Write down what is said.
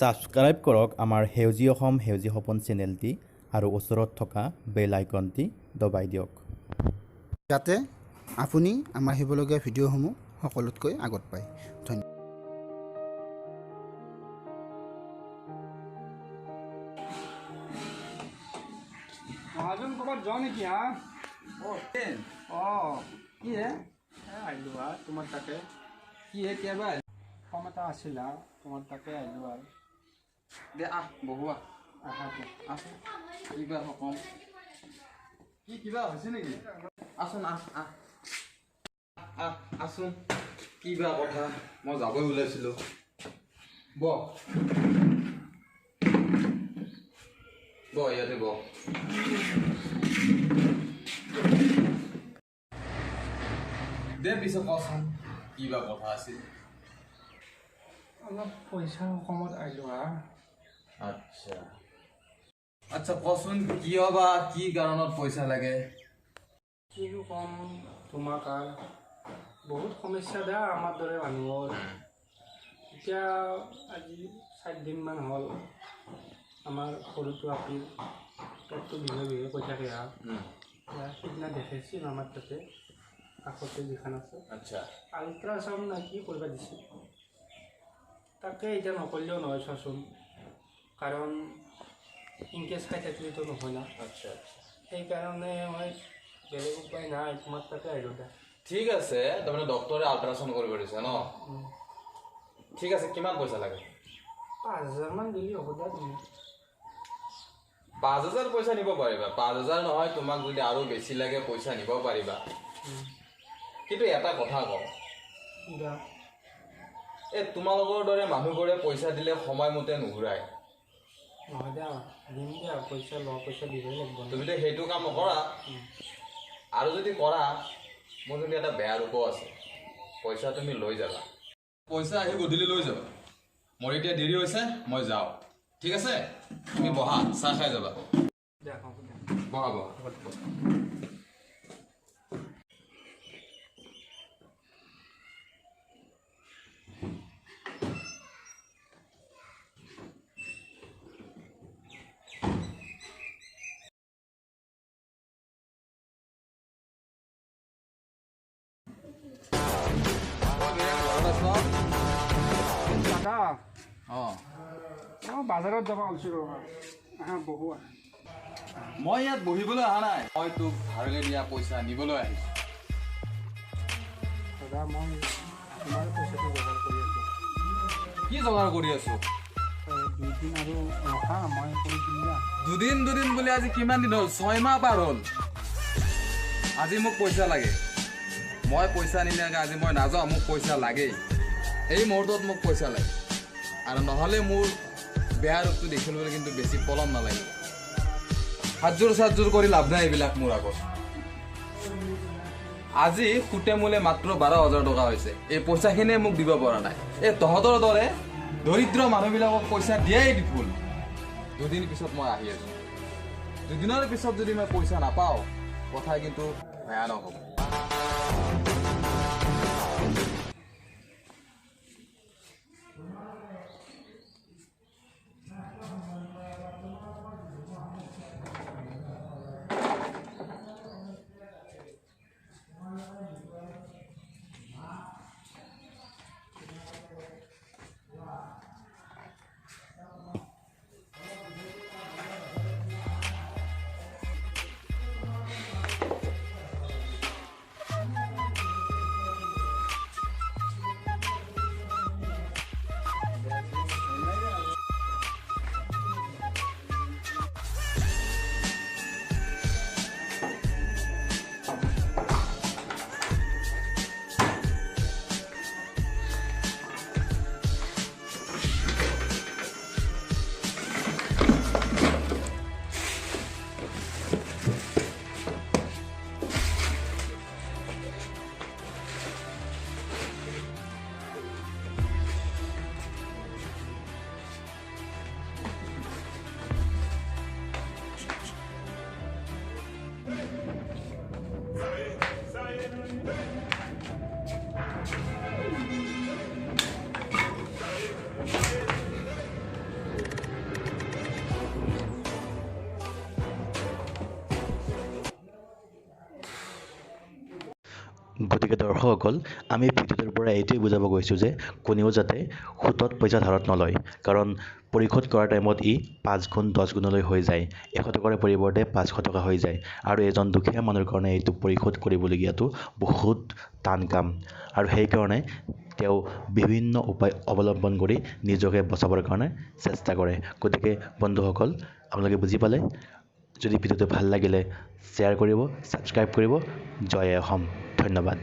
Subscribe কৰক আমাৰ সেউজী অসম সেউজী সপোন চেনেলটি আৰু ওচৰত থকা বেল আইকনটি দবাই দিয়ক যাতে আপুনি আমাৰ আহিবলগীয়া ভিডিঅ'সমূহ সকলোতকৈ আগত পায়। ধন্যবাদ। মহাজন ক'ৰবাত যাওঁ নেকি হা? কি হে আহিলোঁ হা তোমাৰ তাতে কি হে কেবা কাম এটা আছিল হা তোমাৰ তাতে আহিলোঁ আৰু দে বহুৱা আহাতে আছো কিবা কম কি কিবা হৈছে নেকি আছোন আছোন কিবা কথা মই যাবই ওলাইছিলোঁ ইয়াতে দে পিছত কচোন কিবা কথা আছিল অলপ পইচাৰ অসমত আহিলোঁ হা আচ্ছা কচোন কিয় বা কি কাৰণত পইচা লাগে কিনো ক'ম তোমাক আৰু বহুত সমস্যা দিয়া আমাৰ দৰে মানুহৰ এতিয়া আজি 4 দিনমান হ'ল আমাৰ সৰুটো আপি পেটটো বিহে কৈ থাকে হা সিদিনা দেখাইছিল আমাৰ তাতে কাষতে যিখন আছে আচ্ছা আল্ট্ৰাচাউণ্ড নে কি কৰিব দিছিল তাকে এতিয়া নকৰিলেও নহয় চোৱাচোন কাৰণ ইনকেছ খাই থাকিলেতো নহয় না আচ্ছা সেইকাৰণে মই বেলেগ উপায় নাই তোমাৰ তাতে আহিলোঁ দা ঠিক আছে তাৰমানে ডক্টৰে আল্ট্ৰাচাউণ্ড কৰিব দিছে ন ঠিক আছে কিমান পইচা লাগে 5,000 মান দিলে হ'ব দা তুমি 5,000 পইচা নিব পাৰিবা 5,000 নহয় তোমাক যদি আৰু বেছি লাগে পইচা নিব পাৰিবা কিন্তু এটা কথা কওঁ তোমালোকৰ দৰে মানুহবোৰে পইচা দিলে সময়মতে নুঘূৰাই নহয় দিয়া দিম দিয়া পইচা লোৱা পইচা দিবই লাগিব তুমিতো সেইটো কাম নকৰা আৰু যদি কৰা মোৰ কিন্তু এটা বেয়া ৰূপ আছে পইচা তুমি লৈ যাবা পইচা আহি গধূলি লৈ যাবা মোৰ এতিয়া দেৰি হৈছে মই যাওঁ ঠিক আছে তুমি বহা চাহ খাই যাবা বহা দাদা অঁ বাজাৰত যাব ওলাইছিলোঁ বহু মই ইয়াত বহিবলৈ অহা নাই মই তোক ধাৰলৈ দিয়া পইচা নিবলৈ আহিছোঁ দাদা মই তোমাৰ পইচাটো যোগাৰ কৰি আছোঁ কি যোগাৰ কৰি আছোঁ 2 দিন আৰু ৰখা মই কৰি দিম দিয়া দুদিন বুলি আজি কিমান দিন হ'ল 6 মাহ পাৰ হ'ল আজি মোক পইচা লাগে মই পইচা নিনিয়াকৈ আজি মই নাযাওঁ মোক পইচা লাগেই এই মুহূৰ্তত মোক পইচা লাগে আৰু নহ'লে মোৰ বেয়া ৰূপটো দেখিবলৈ কিন্তু বেছি পলম নালাগিব হাতযোৰ কৰি লাভ নাই এইবিলাক মোৰ আগত আজি সুতে মোলে মাত্ৰ 12,000 টকা হৈছে এই পইচাখিনিয়ে মোক দিব পৰা নাই এই তহঁতৰ দৰে দৰিদ্ৰ মানুহবিলাকক পইচা দিয়াই ভুল 2 দিন পিছত মই আহি আছোঁ 2 দিনৰ পিছত যদি মই পইচা নাপাওঁ কথা কিন্তু ভয়ানক হ'ব গতিকে দৰ্শকসকল আমি ভিডিঅ'টোৰ পৰা এইটোৱে বুজাব গৈছোঁ যে কোনেও যাতে সুতত পইচা ধাৰত নলয়, কাৰণ পৰিশোধ কৰাৰ টাইমত ই 5 গুণ 10 গুণলৈ হৈ যায়। 100 টকাৰ পৰিৱৰ্তে 500 টকা হৈ যায় আৰু এজন দুখীয়া মানুহৰ কাৰণে এইটো পৰিশোধ কৰিবলগীয়াটো বহুত টান কাম আৰু সেইকাৰণে তেওঁ বিভিন্ন উপায় অৱলম্বন কৰি নিজকে বচাবৰ কাৰণে চেষ্টা কৰে। গতিকে বন্ধুসকল আপোনালোকে বুজি পালে, যদি ভিডিঅ'টো ভাল লাগিলে শ্বেয়াৰ কৰিব, ছাবস্ক্ৰাইব কৰিব। জয় অসম, ধন্যবাদ।